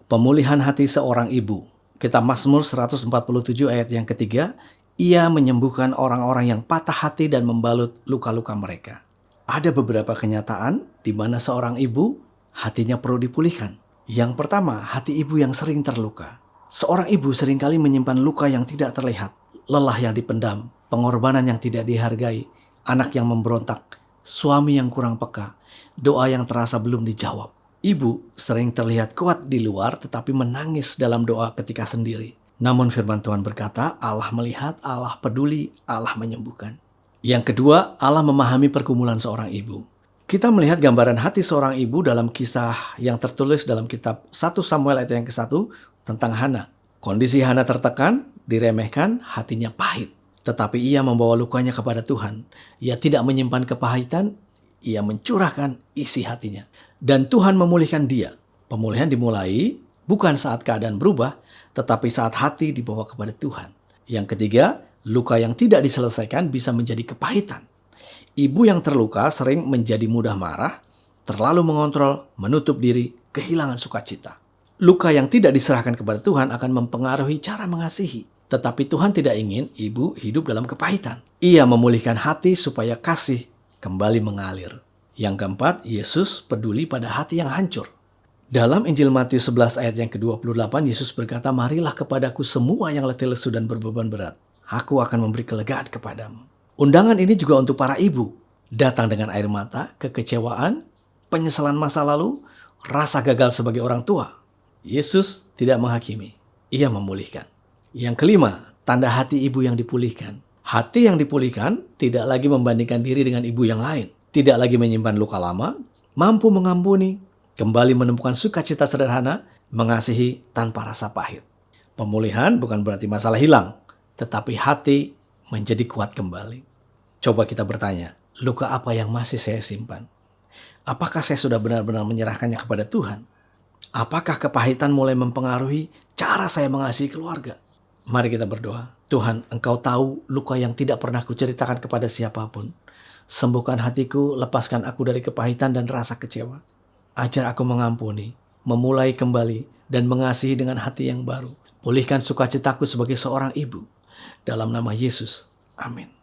Pemulihan hati seorang ibu. Kitab Mazmur 147 ayat yang ketiga, ia menyembuhkan orang-orang yang patah hati dan membalut luka-luka mereka. Ada beberapa kenyataan di mana seorang ibu hatinya perlu dipulihkan. Yang pertama, hati ibu yang sering terluka. Seorang ibu seringkali menyimpan luka yang tidak terlihat, lelah yang dipendam, pengorbanan yang tidak dihargai, anak yang memberontak, suami yang kurang peka, doa yang terasa belum dijawab. Ibu sering terlihat kuat di luar tetapi menangis dalam doa ketika sendiri. Namun firman Tuhan berkata, Allah melihat, Allah peduli, Allah menyembuhkan. Yang kedua, Allah memahami pergumulan seorang ibu. Kita melihat gambaran hati seorang ibu dalam kisah yang tertulis dalam kitab 1 Samuel ayat yang ke-1 tentang Hana. Kondisi Hana tertekan, diremehkan, hatinya pahit. Tetapi ia membawa lukanya kepada Tuhan. Ia tidak menyimpan kepahitan, ia mencurahkan isi hatinya. Dan Tuhan memulihkan dia. Pemulihan dimulai bukan saat keadaan berubah, tetapi saat hati dibawa kepada Tuhan. Yang ketiga, luka yang tidak diselesaikan bisa menjadi kepahitan. Ibu yang terluka sering menjadi mudah marah, terlalu mengontrol, menutup diri, kehilangan sukacita. Luka yang tidak diserahkan kepada Tuhan akan mempengaruhi cara mengasihi. Tetapi Tuhan tidak ingin ibu hidup dalam kepahitan. Ia memulihkan hati supaya kasih kembali mengalir. Yang keempat, Yesus peduli pada hati yang hancur. Dalam Injil Matius 11 ayat yang ke-28, Yesus berkata, "Marilah kepadaku semua yang letih lesu dan berbeban berat. Aku akan memberi kelegaan kepadamu." Undangan ini juga untuk para ibu. Datang dengan air mata, kekecewaan, penyesalan masa lalu, rasa gagal sebagai orang tua. Yesus tidak menghakimi, ia memulihkan. Yang kelima, tanda hati ibu yang dipulihkan. Hati yang dipulihkan tidak lagi membandingkan diri dengan ibu yang lain. Tidak lagi menyimpan luka lama, mampu mengampuni, kembali menemukan sukacita sederhana, mengasihi tanpa rasa pahit. Pemulihan bukan berarti masalah hilang, tetapi hati menjadi kuat kembali. Coba kita bertanya, luka apa yang masih saya simpan? Apakah saya sudah benar-benar menyerahkannya kepada Tuhan? Apakah kepahitan mulai mempengaruhi cara saya mengasihi keluarga? Mari kita berdoa. Tuhan, Engkau tahu luka yang tidak pernah kuceritakan kepada siapapun. Sembuhkan hatiku, lepaskan aku dari kepahitan dan rasa kecewa. Ajar aku mengampuni, memulai kembali, dan mengasihi dengan hati yang baru. Pulihkan sukacitaku sebagai seorang ibu. Dalam nama Yesus. Amin.